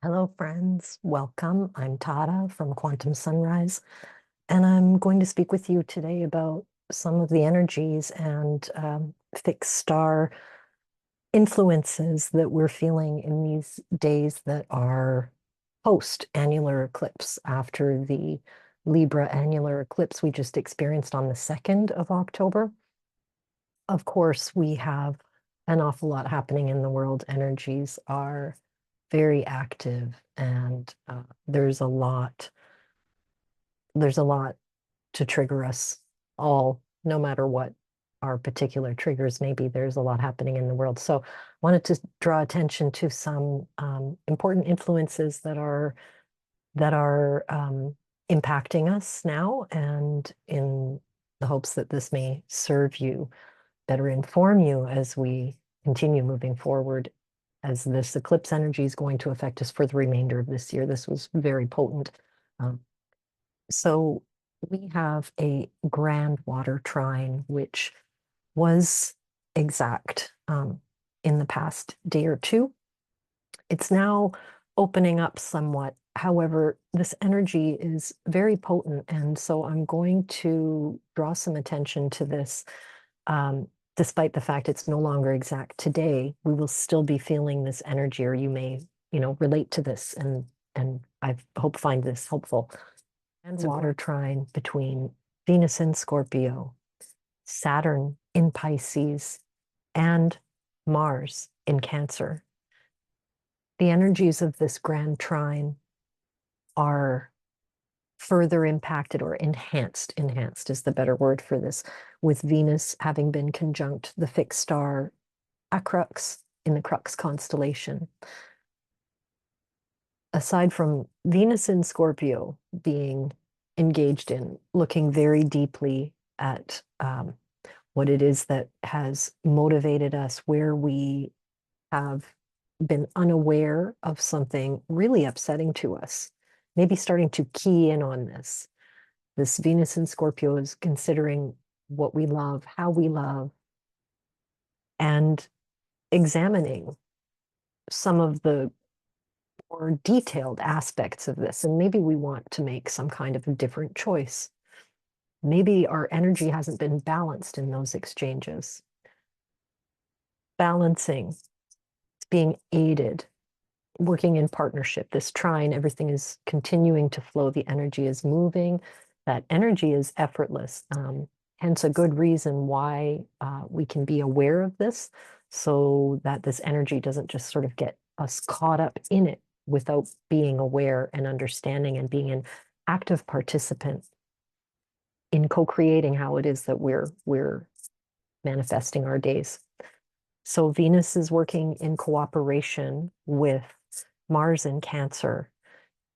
Hello, friends. Welcome. I'm Tara from Quantum Sunrise, and I'm going to speak with you today about some of the energies and fixed star influences that we're feeling in these days that are post-annular eclipse after the Libra annular eclipse we just experienced on the 2nd of October. Of course, we have an awful lot happening in the world. Energies are very active, and there's a lot to trigger us all, no matter what our particular triggers may be. There's a lot happening in the world. So I wanted to draw attention to some important influences that are impacting us now, and in the hopes that this may serve you, better inform you as we continue moving forward, as this eclipse energy is going to affect us for the remainder of this year. This was very potent. Um, so we have a grand water trine, which was exact in the past day or two. It's now opening up somewhat. However, this energy is very potent, and so I'm going to draw some attention to this. Despite the fact it's no longer exact today, we will still be feeling this energy, or you may, relate to this, and I hope find this helpful. And water trine between Venus in Scorpio, Saturn in Pisces, and Mars in Cancer. The energies of this grand trine are further impacted or enhanced is the better word for this, with Venus having been conjunct the fixed star Crux in the Crux constellation. Aside from Venus in Scorpio being engaged in looking very deeply at what it is that has motivated us, where we have been unaware of something really upsetting to us, maybe starting to key in on this. This Venus in Scorpio is considering what we love, how we love, and examining some of the more detailed aspects of this. And maybe we want to make some kind of a different choice. Maybe our energy hasn't been balanced in those exchanges. Balancing, being aided, working in partnership. This trine, everything is continuing to flow. The energy is moving. That energy is effortless. Hence a good reason why we can be aware of this, so that this energy doesn't just sort of get us caught up in it without being aware and understanding and being an active participant in co-creating how it is that we're manifesting our days. So Venus is working in cooperation with Mars in Cancer.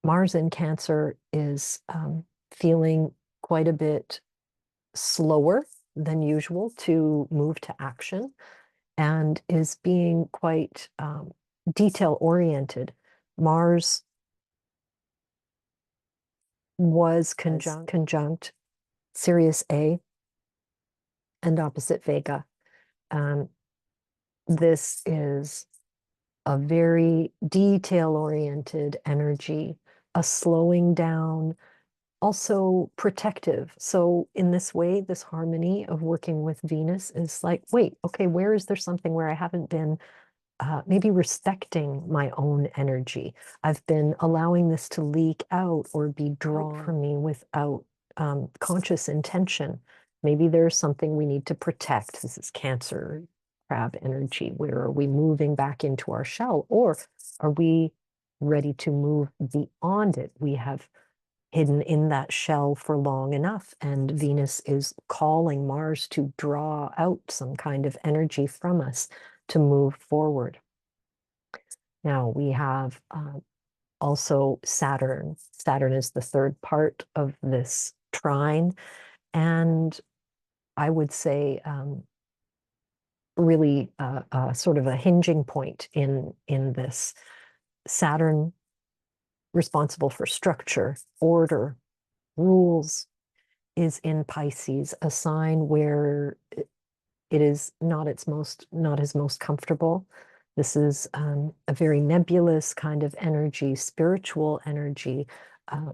Mars in Cancer is feeling quite a bit slower than usual to move to action, and is being quite detail oriented. Mars was conjunct Sirius A and opposite Vega. Um, this is a very detail oriented energy, a slowing down, also protective. So in this way, this harmony of working with Venus is like, wait, okay, where is there something where I haven't been maybe respecting my own energy? I've been allowing this to leak out or be drawn from me without conscious intention. Maybe there's something we need to protect. This is Cancer crab energy. Where are we moving back into our shell, or are we ready to move beyond it? We have hidden in that shell for long enough, and Venus is calling Mars to draw out some kind of energy from us to move forward. Now we have also Saturn. Saturn is the third part of this trine, and I would say really sort of a hinging point in this. Saturn, responsible for structure, order, rules, is in Pisces, a sign where it is not his most comfortable. This is a very nebulous kind of energy, spiritual energy,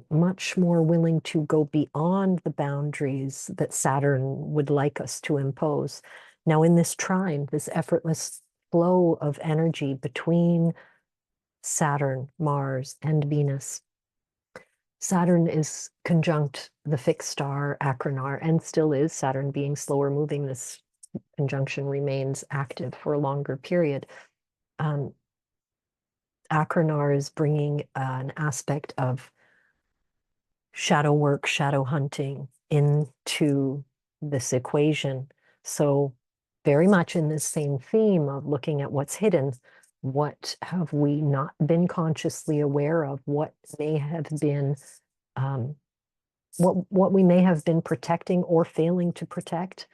much more willing to go beyond the boundaries that Saturn would like us to impose. Now, in this trine, this effortless flow of energy between Saturn, Mars, and Venus, Saturn is conjunct the fixed star Acrinar, and still is. Saturn being slower moving, this conjunction remains active for a longer period. Acrinar is bringing an aspect of shadow work, shadow hunting into this equation. So very much in this same theme of looking at what's hidden, what have we not been consciously aware of, what may have been what we may have been protecting or failing to protect,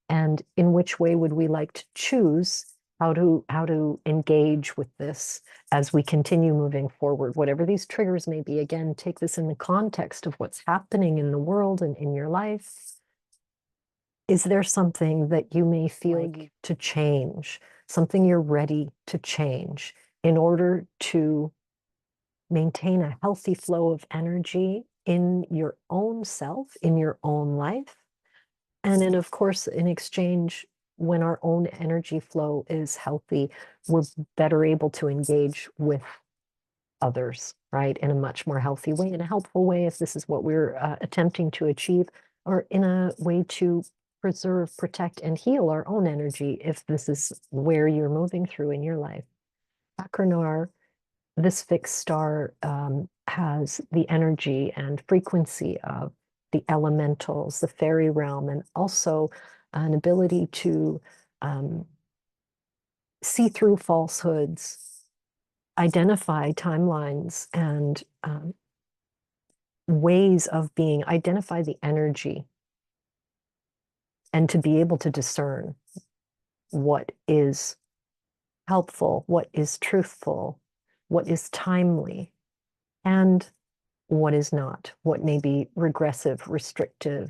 and in which way would we like to choose how to engage with this as we continue moving forward, whatever these triggers may be. Again, take this in the context of what's happening in the world and in your life. Is there something that you may feel like to change, something you're ready to change in order to maintain a healthy flow of energy in your own self, in your own life? And then, of course, in exchange, when our own energy flow is healthy, we're better able to engage with others, right, in a much more healthy way, in a helpful way, if this is what we're attempting to achieve, or in a way to preserve, protect, and heal our own energy, if this is where you're moving through in your life. Acrinar, this fixed star, has the energy and frequency of the elementals, the fairy realm, and also an ability to see through falsehoods, identify timelines and ways of being, identify the energy, and to be able to discern what is helpful, what is truthful, what is timely, and what is not, what may be regressive, restrictive,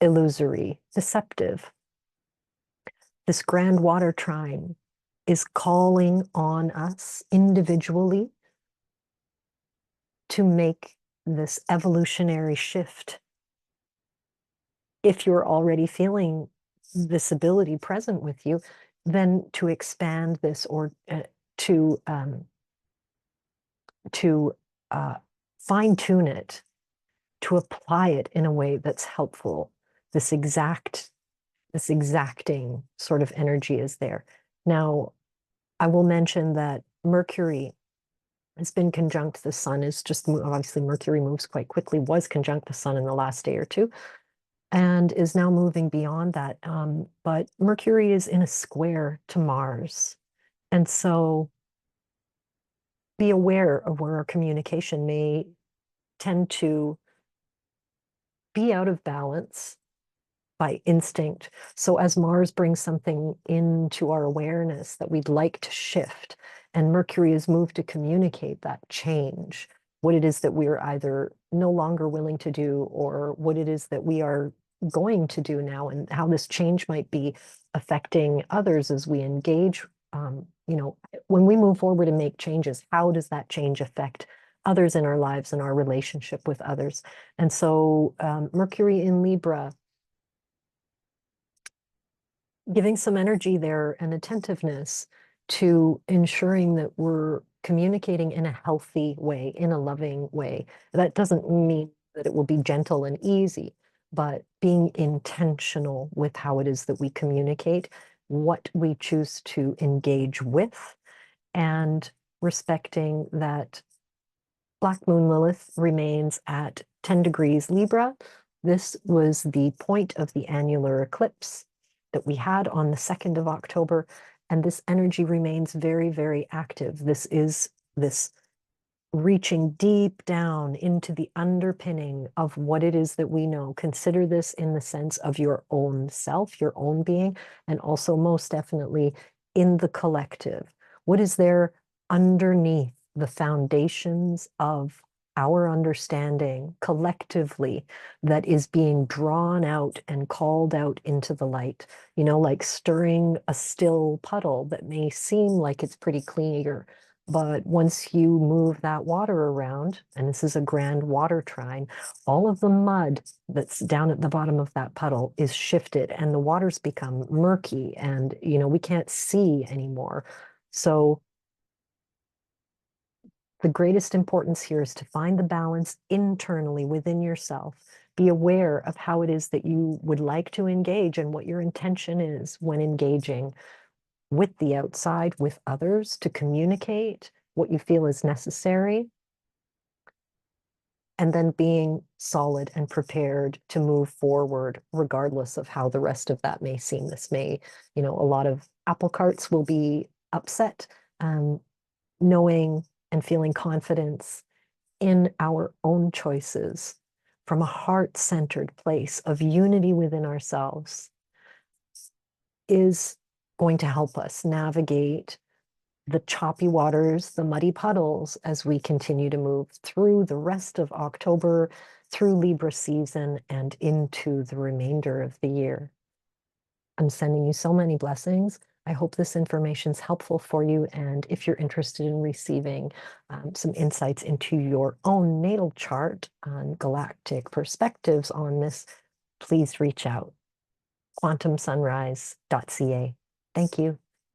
illusory, deceptive. This grand water trine is calling on us individually to make this evolutionary shift. If you're already feeling this ability present with you, then to expand this, or to fine tune it, to apply it in a way that's helpful. This exacting sort of energy is there. Now, I will mention that Mercury has been conjunct the sun. Is just, obviously Mercury moves quite quickly, was conjunct the sun in the last day or two, and is now moving beyond that. But Mercury is in a square to Mars. And so be aware of where our communication may tend to be out of balance by instinct. So as Mars brings something into our awareness that we'd like to shift, and Mercury is moved to communicate that change, what it is that we're either no longer willing to do, or what it is that we are going to do now, and how this change might be affecting others as we engage. When we move forward and make changes, how does that change affect others in our lives and our relationship with others? And so Mercury in Libra, giving some energy there and attentiveness to ensuring that we're communicating in a healthy way, in a loving way. That doesn't mean that it will be gentle and easy, but being intentional with how it is that we communicate, what we choose to engage with, and respecting that Black Moon Lilith remains at 10 degrees Libra. This was the point of the annular eclipse that we had on the 2nd of October, and this energy remains very, very active. This is this reaching deep down into the underpinning of what it is that we know. Consider this in the sense of your own self, your own being, and also most definitely in the collective. What is there underneath the foundations of our understanding collectively that is being drawn out and called out into the light. Like stirring a still puddle that may seem like it's pretty clear, but once you move that water around, and this is a grand water trine, all of the mud that's down at the bottom of that puddle is shifted and the water's become murky and, we can't see anymore. So the greatest importance here is to find the balance internally within yourself. Be aware of how it is that you would like to engage and what your intention is when engaging with the outside, with others, to communicate what you feel is necessary, and then being solid and prepared to move forward, regardless of how the rest of that may seem. This may, a lot of apple carts will be upset, knowing and feeling confidence in our own choices from a heart-centered place of unity within ourselves is going to help us navigate the choppy waters, the muddy puddles, as we continue to move through the rest of October, through Libra season, and into the remainder of the year. I'm sending you so many blessings. I hope this information is helpful for you. And if you're interested in receiving some insights into your own natal chart on galactic perspectives on this, please reach out. quantumsunrise.ca. Thank you.